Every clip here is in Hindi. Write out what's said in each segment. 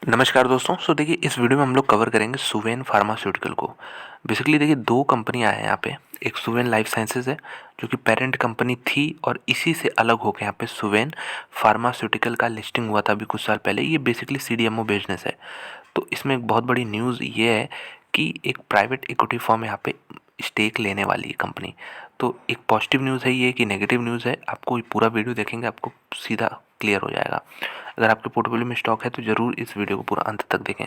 नमस्कार दोस्तों। देखिए इस वीडियो में हम लोग कवर करेंगे सुवेन फार्मास्यूटिकल को। बेसिकली देखिए दो कंपनियां हैं यहाँ पे। एक सुवेन लाइफ साइंसेज है जो कि पेरेंट कंपनी थी और इसी से अलग होकर यहाँ पे सुवेन फार्मास्यूटिकल का लिस्टिंग हुआ था अभी कुछ साल पहले। ये बेसिकली सीडीएमओ बिजनेस है। तो इसमें एक बहुत बड़ी न्यूज़ ये है कि एक प्राइवेट इक्विटी फर्म यहाँ पे स्टेक लेने वाली है कंपनी। तो एक पॉजिटिव न्यूज़ है ये कि नेगेटिव न्यूज़ है। आपको ये पूरा वीडियो देखेंगे आपको सीधा क्लियर हो जाएगा। अगर आपके पोर्टफोलियो में स्टॉक है तो ज़रूर इस वीडियो को पूरा अंत तक देखें।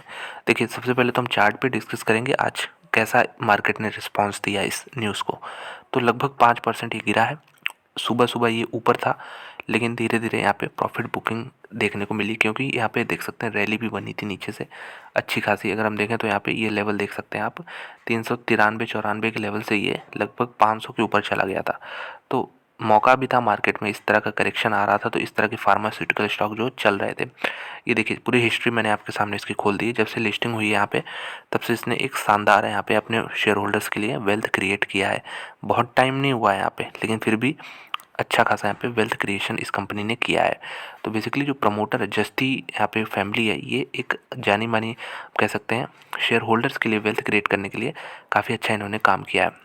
देखिए सबसे पहले तो हम चार्ट पे डिस्कस करेंगे आज कैसा मार्केट ने रिस्पांस दिया इस न्यूज़ को। तो लगभग 5% ये गिरा है। सुबह सुबह ये ऊपर था लेकिन धीरे धीरे यहाँ पे प्रॉफिट बुकिंग देखने को मिली, क्योंकि यहाँ पे देख सकते हैं रैली भी बनी थी नीचे से अच्छी खासी। अगर हम देखें तो यहाँ पे ये लेवल देख सकते हैं आप 393-94 के लेवल से ये लगभग 500 के ऊपर चला गया था। तो मौका भी था मार्केट में, इस तरह का करेक्शन आ रहा था तो इस तरह के फार्मास्यूटिकल स्टॉक जो चल रहे थे। ये देखिए पूरी हिस्ट्री मैंने आपके सामने इसकी खोल दी है। जब से लिस्टिंग हुई है यहाँ पे तब से इसने एक शानदार यहाँ पे अपने शेयर होल्डर्स के लिए वेल्थ क्रिएट किया है। बहुत टाइम नहीं हुआ है यहाँ पे लेकिन फिर भी अच्छा खासा यहाँ पे वेल्थ क्रिएशन इस कंपनी ने किया है। तो बेसिकली जो प्रमोटर है जस्टी यहाँ पे फैमिली है, ये एक जानी मानी कह सकते हैं शेयर होल्डर्स के लिए वेल्थ क्रिएट करने के लिए काफ़ी अच्छा इन्होंने काम किया है।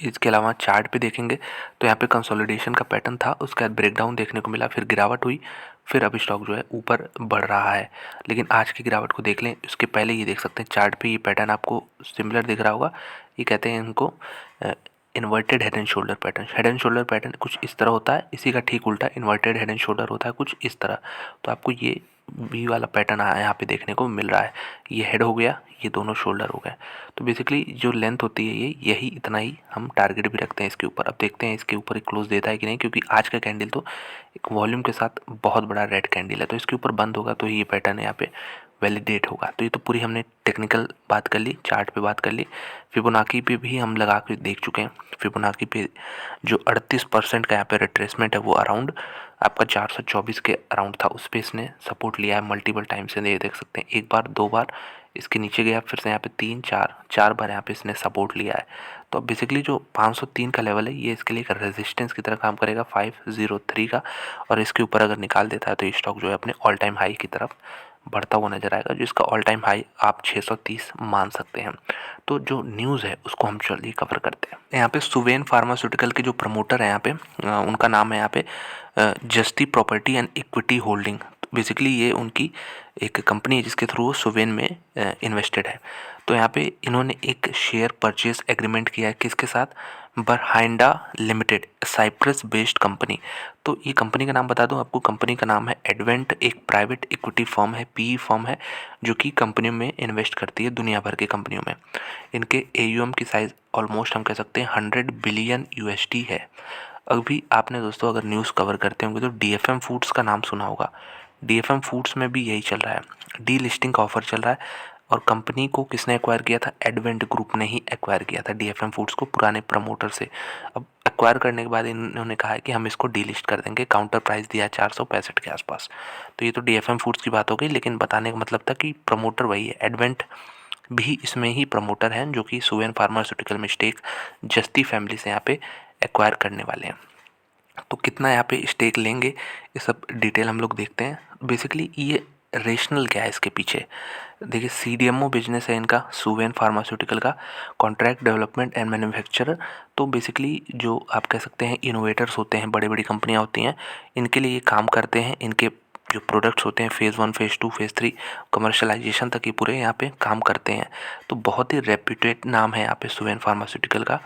इसके अलावा चार्ट पे देखेंगे तो यहाँ पे कंसोलिडेशन का पैटर्न था, उसके बाद ब्रेकडाउन देखने को मिला, फिर गिरावट हुई, फिर अब स्टॉक जो है ऊपर बढ़ रहा है। लेकिन आज की गिरावट को देख लें उसके पहले ये देख सकते हैं चार्ट पे ये पैटर्न आपको सिमिलर दिख रहा होगा। ये कहते हैं इनको inverted head and shoulder pattern. Head and shoulder pattern कुछ इस तरह होता है, इसी का ठीक उल्टा इन्वर्टेड हेड एंड शोल्डर होता है कुछ इस तरह। तो आपको ये वी वाला पैटर्न यहाँ पे देखने को मिल रहा है। ये हेड हो गया, ये दोनों शोल्डर हो गए। तो बेसिकली जो लेंथ होती है ये यही इतना ही हम टारगेट भी रखते हैं इसके ऊपर। अब देखते हैं इसके ऊपर एक क्लोज देता है कि नहीं, क्योंकि आज का कैंडल तो एक वॉल्यूम के साथ बहुत बड़ा रेड कैंडल है। तो इसके ऊपर बंद होगा तो ये पैटर्न यहाँ पे वैलिडेट होगा। तो ये तो पूरी हमने टेक्निकल बात कर ली, चार्ट पे बात कर ली, फिबोनाची पे भी हम लगा के देख चुके हैं। फिबोनाची पे जो 38% का यहाँ पे रिट्रेसमेंट है वो अराउंड आपका 424 के अराउंड था, उस पर इसने सपोर्ट लिया है मल्टीपल टाइम से। ये देख सकते हैं एक बार दो बार इसके नीचे गया, फिर से यहाँ पे तीन चार बार यहाँ पे इसने सपोर्ट लिया है। तो अब बेसिकली जो 503 का लेवल है ये इसके लिए एक रेजिस्टेंस की तरह काम करेगा 503 का, और इसके ऊपर अगर निकाल देता है तो ये स्टॉक जो है अपने ऑल टाइम हाई की तरफ बढ़ता हुआ नजर आएगा, जो इसका ऑल टाइम हाई आप 630 मान सकते हैं। तो जो न्यूज़ है उसको हम चलिए कवर करते हैं। यहाँ पे सुवेन फार्मास्यूटिकल के जो प्रमोटर हैं यहाँ पे उनका नाम है यहाँ पे जस्टी property and equity holding. Basically ये उनकी एक कंपनी है जिसके थ्रू वो सुवेन में इन्वेस्टेड है। तो यहाँ पे इन्होंने एक शेयर परचेज एग्रीमेंट किया है किसके साथ, बरहाइंडा लिमिटेड, साइप्रस बेस्ड कंपनी। तो ये कंपनी का नाम बता दूं आपको, कंपनी का नाम है एडवेंट, एक प्राइवेट इक्विटी फर्म है, पीई फर्म है जो कि कंपनियों में इन्वेस्ट करती है दुनिया भर की कंपनियों में। इनके एयूएम की साइज़ ऑलमोस्ट हम कह सकते हैं 100 बिलियन यूएसडी है। अभी आपने दोस्तों अगर न्यूज़ कवर करते होंगे तो डीएफएम फूड्स का नाम सुना होगा। डीएफएम फूड्स में भी यही चल रहा है, डी लिस्टिंग का ऑफर चल रहा है। और कंपनी को किसने एक्वायर किया था, एडवेंट ग्रुप ने ही एक्वायर किया था डीएफएम फूड्स को पुराने प्रमोटर से। अब एक्वायर करने के बाद इन्होंने कहा है कि हम इसको डीलिस्ट कर देंगे, काउंटर प्राइस दिया है 465 के आसपास। तो ये तो डीएफएम फूड्स की बात हो गई, लेकिन बताने का मतलब था कि प्रमोटर वही है, एडवेंट भी इसमें ही प्रमोटर हैं जो कि सुवेन फार्मास्यूटिकल में स्टेक जस्ती फैमिली से यहाँ पे एक्वायर करने वाले हैं। तो कितना यहाँ पे स्टेक लेंगे ये सब डिटेल हम लोग देखते हैं। बेसिकली ये रेशनल क्या है इसके पीछे। देखिए सीडीएमओ बिजनेस है इनका, सुवेन फार्मास्यूटिकल का, कॉन्ट्रैक्ट डेवलपमेंट एंड मैन्युफैक्चरर। तो बेसिकली जो आप कह सकते हैं इनोवेटर्स होते हैं, बड़ी बड़ी कंपनियां होती हैं, इनके लिए ये काम करते हैं। इनके जो प्रोडक्ट्स होते हैं फेज़ 1 फेज़ 2 फेज़ 3 कमर्शलाइजेशन तक ये पूरे यहाँ पे काम करते हैं। तो बहुत ही रेप्यूटेड नाम है यहाँ पे सुवेन फार्मास्यूटिकल का।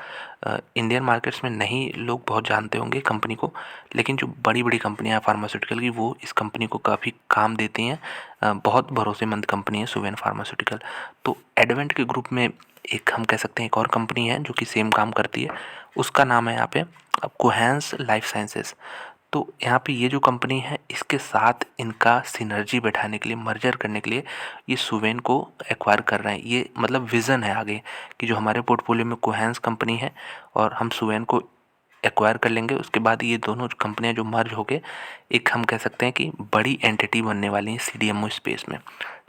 इंडियन मार्केट्स में नहीं लोग बहुत जानते होंगे कंपनी को, लेकिन जो बड़ी बड़ी कंपनियां हैं फार्मास्यूटिकल की वो इस कंपनी को काफ़ी काम देती हैं। बहुत भरोसेमंद कंपनी है सुवेन फार्मास्यूटिकल। तो एडवेंट के ग्रुप में एक हम कह सकते हैं एक और कंपनी है जो कि सेम काम करती है, उसका नाम है यहाँ पे कोहेंस लाइफ साइंसेस। तो यहाँ पे ये जो कंपनी है इसके साथ इनका सिनर्जी बैठाने के लिए, मर्जर करने के लिए ये सुवेन को एक्वायर कर रहे हैं। ये मतलब विज़न है आगे कि जो हमारे पोर्टफोलियो में कोहेंस कंपनी है और हम सुवेन को एक्वायर कर लेंगे, उसके बाद ये दोनों कंपनियां जो मर्ज हो गए एक हम कह सकते हैं कि बड़ी एंटिटी बनने वाली है सीडीएमओ स्पेस में।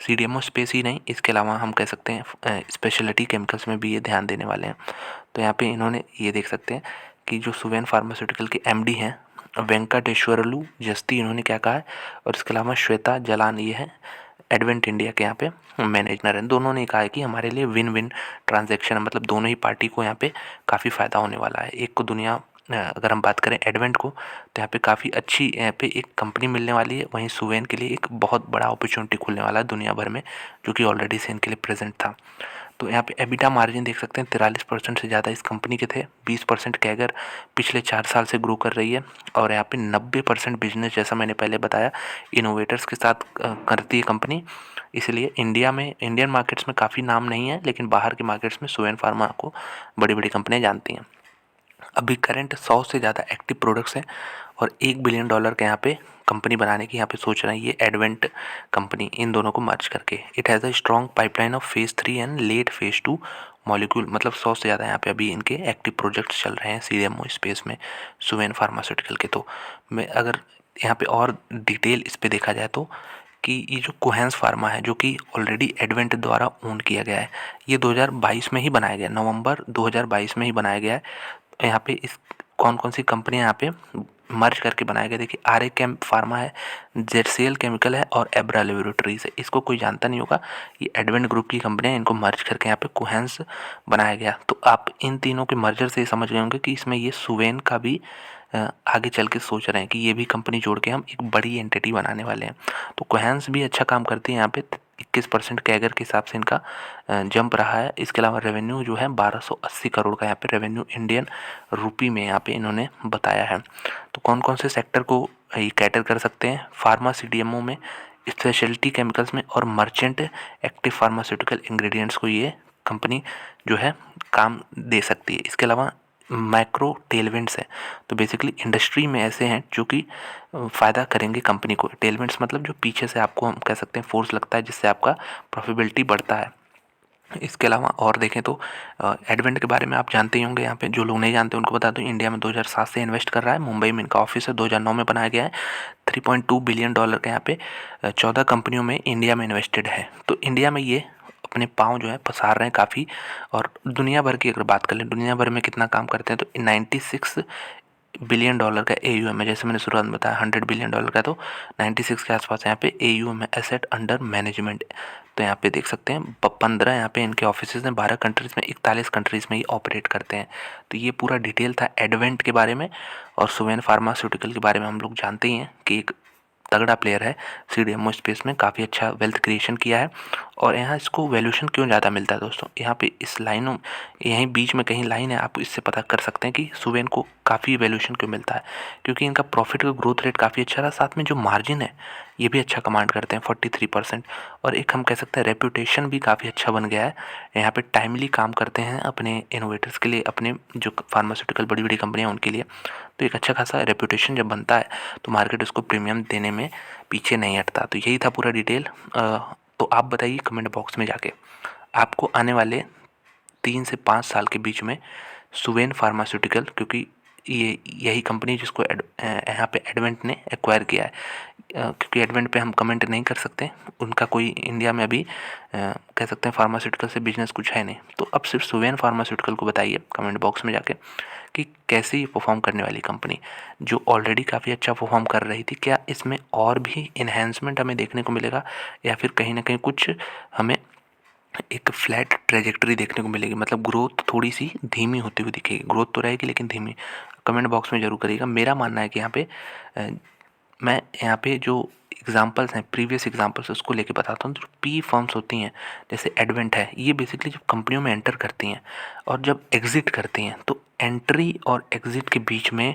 सीडीएमओ स्पेस ही नहीं, इसके अलावा हम कह सकते हैं स्पेशलिटी केमिकल्स में भी ये ध्यान देने वाले हैं। तो यहाँ पे इन्होंने ये देख सकते हैं कि जो सुवेन फार्मास्यूटिकल के एमडी हैं वेंकटेश्वरलू जस्ती, इन्होंने क्या कहा है, और इसके अलावा श्वेता जलान ये है एडवेंट इंडिया के यहाँ पे मैनेजर हैं। दोनों ने कहा है कि हमारे लिए विन विन ट्रांजैक्शन है, मतलब दोनों ही पार्टी को यहाँ पे काफ़ी फ़ायदा होने वाला है। एक को दुनिया अगर हम बात करें एडवेंट को, तो यहाँ पे काफ़ी अच्छी यहाँ पे एक कंपनी मिलने वाली है। वहीं सुवेन के लिए एक बहुत बड़ा अपॉर्चुनिटी खुलने वाला है दुनिया भर में, जो कि ऑलरेडी से इनके लिए प्रेजेंट था। तो यहाँ पे एबिटा मार्जिन देख सकते हैं 43% से ज़्यादा इस कंपनी के थे। 20% कैगर पिछले 4 साल से ग्रो कर रही है। और यहाँ पे 90% बिजनेस, जैसा मैंने पहले बताया, इनोवेटर्स के साथ करती है कंपनी। इसलिए इंडिया में, इंडियन मार्केट्स में काफ़ी नाम नहीं है, लेकिन बाहर के मार्केट्स में सुवेन फार्मा को बड़ी बड़ी कंपनियाँ जानती हैं। अभी करंट 100 से ज़्यादा एक्टिव प्रोडक्ट्स हैं और $1 बिलियन के यहाँ पे कंपनी बनाने की यहाँ पे सोच रहे हैं ये एडवेंट कंपनी, इन दोनों को मर्ज करके। It has a strong pipeline of phase 3 and let phase 2 molecule, मतलब 100 से ज़्यादा यहाँ पे अभी इनके एक्टिव प्रोजेक्ट्स चल रहे हैं सीडीएमओ स्पेस में सुवेन फार्मास्यूटिकल के। तो मैं अगर यहाँ पे और डिटेल इस पर देखा जाए तो कि ये जो कोहेंस फार्मा है, जो कि ऑलरेडी एडवेंट द्वारा ओन किया गया है, ये 2022 में ही बनाया गया, नवंबर 2022 में ही बनाया गया है। यहाँ पे इस कौन कौन सी कंपनियाँ यहाँ पे मर्ज करके बनाया गया, देखिए आर ए कैम फार्मा है, जेरसेल केमिकल है और एब्रा लेबोरेटरीज है। इसको कोई जानता नहीं होगा, ये एडवेंट ग्रुप की कंपनियाँ, इनको मर्ज करके यहाँ पे कोहेंस बनाया गया। तो आप इन तीनों के मर्जर से समझ गए होंगे कि इसमें ये सुवेन का भी आगे चल के सोच रहे हैं कि ये भी कंपनी जोड़ के हम एक बड़ी एंटिटी बनाने वाले हैं। तो कोहेंस भी अच्छा काम करती है यहाँ पे, 21% कैगर के हिसाब से इनका जंप रहा है। इसके अलावा रेवेन्यू जो है 1280 करोड़ का यहाँ पे रेवेन्यू इंडियन रुपी में यहाँ पे इन्होंने बताया है। तो कौन कौन से सेक्टर को ये कैटर कर सकते हैं, फार्मा सीडीएमओ में, स्पेशलिटी केमिकल्स में और मर्चेंट एक्टिव फार्मास्यूटिकल इंग्रेडिएंट्स को ये कंपनी जो है काम दे सकती है। इसके अलावा मैक्रो टेलविंड्स है, तो बेसिकली इंडस्ट्री में ऐसे हैं जो कि फ़ायदा करेंगे कंपनी को। टेलविंड्स मतलब जो पीछे से आपको हम कह सकते हैं फोर्स लगता है, जिससे आपका प्रॉफिटेबिलिटी बढ़ता है। इसके अलावा और देखें तो एडवेंट के बारे में आप जानते ही होंगे। यहाँ पे जो लोग नहीं जानते उनको बता दूं, इंडिया में 2007 से इन्वेस्ट कर रहा है। मुंबई में इनका ऑफिस है, 2009 में बनाया गया है। $3.2 बिलियन का यहाँ पे 14 कंपनियों में इंडिया में इन्वेस्टेड है। तो इंडिया में ये अपने पाँव जो है पसार रहे हैं काफ़ी। और दुनिया भर की अगर बात कर लें, दुनिया भर में कितना काम करते हैं, तो $96 बिलियन का AUM है। जैसे मैंने शुरुआत में बताया $100 बिलियन का, तो 96 के आसपास यहाँ पे AUM है, एसेट अंडर मैनेजमेंट। तो यहाँ पे देख सकते हैं 15 यहाँ पे इनके ऑफिसेज हैं 12 कंट्रीज़ में, 41 कंट्रीज़ में ये ऑपरेट करते हैं। तो ये पूरा डिटेल था एडवेंट के बारे में। और सुवेन फार्मास्यूटिकल के बारे में हम लोग जानते ही हैं कि एक तगड़ा प्लेयर है सीडीएमओ स्पेस में, काफ़ी अच्छा वेल्थ क्रिएशन किया है। और यहाँ इसको वैल्यूएशन क्यों ज़्यादा मिलता है दोस्तों, यहाँ पे इस लाइनों, यहीं बीच में कहीं लाइन है, आप इससे पता कर सकते हैं कि सुवेन को काफ़ी वैल्यूएशन क्यों मिलता है। क्योंकि इनका प्रॉफिट का ग्रोथ रेट काफ़ी अच्छा रहा, साथ में जो मार्जिन है ये भी अच्छा कमांड करते हैं 43%। और एक हम कह सकते हैं रेपुटेशन भी काफ़ी अच्छा बन गया है। यहाँ पे टाइमली काम करते हैं अपने इनोवेटर्स के लिए, अपने जो फार्मास्यूटिकल बड़ी बड़ी कंपनियाँ उनके लिए। तो एक अच्छा खासा रेपुटेशन जब बनता है तो मार्केट उसको प्रीमियम देने में पीछे नहीं हटता। तो यही था पूरा डिटेल। तो आप बताइए कमेंट बॉक्स में जाके, आपको आने वाले 3 से 5 साल के बीच में सुवेन फार्मास्यूटिकल, क्योंकि ये यही कंपनी जिसको यहाँ पे एडवेंट ने एक्वायर किया है, क्योंकि एडवेंट पे हम कमेंट नहीं कर सकते, उनका कोई इंडिया में अभी कह सकते हैं फार्मास्यूटिकल से बिजनेस कुछ है नहीं। तो अब सिर्फ सुवेन फार्मास्यूटिकल को बताइए कमेंट बॉक्स में जाके कि कैसे ये परफॉर्म करने वाली कंपनी, जो ऑलरेडी काफ़ी अच्छा परफॉर्म कर रही थी, क्या इसमें और भी इन्हेंसमेंट हमें देखने को मिलेगा, या फिर कहीं ना कहीं कुछ हमें एक फ्लैट ट्रेजेक्टरी देखने को मिलेगी, मतलब ग्रोथ थोड़ी सी धीमी होती हुई दिखेगी। ग्रोथ तो रहेगी लेकिन धीमी। कमेंट बॉक्स में ज़रूर करिएगा। मेरा मानना है कि यहाँ पे मैं यहाँ पे जो एग्जांपल्स हैं, प्रीवियस एग्जांपल्स, उसको लेके बताता हूँ। जो पी फर्म्स होती हैं जैसे एडवेंट है, ये बेसिकली जब कंपनियों में एंटर करती हैं और जब एग्ज़िट करती हैं, तो एंट्री और एग्ज़िट के बीच में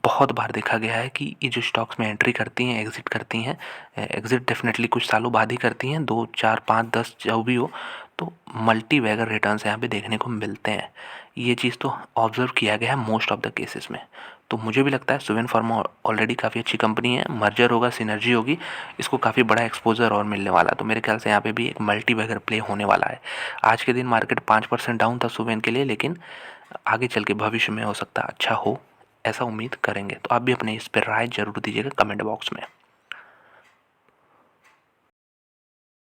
बहुत बार देखा गया है कि ये जो स्टॉक्स में एंट्री करती हैं, एग्ज़िट करती हैं, एग्ज़िट डेफिनेटली कुछ सालों बाद ही करती हैं, 2 4 5 10 जो भी हो, तो मल्टी बैगर रिटर्न्स यहाँ पे देखने को मिलते हैं। ये चीज़ तो ऑब्जर्व किया गया है मोस्ट ऑफ द केसेस में। तो मुझे भी लगता है सुवेन फार्मा ऑलरेडी काफ़ी अच्छी कंपनी है, मर्जर होगा, सिनर्जी होगी, इसको काफ़ी बड़ा एक्सपोजर और मिलने वाला है। तो मेरे ख्याल से यहाँ पे भी एक मल्टी बैगर प्ले होने वाला है। आज के दिन मार्केट 5% डाउन था सुवेन के लिए, लेकिन आगे चल के भविष्य में हो सकता है अच्छा हो, ऐसा उम्मीद करेंगे। तो आप भी अपने इस पर राय जरूर दीजिएगा कमेंट बॉक्स में।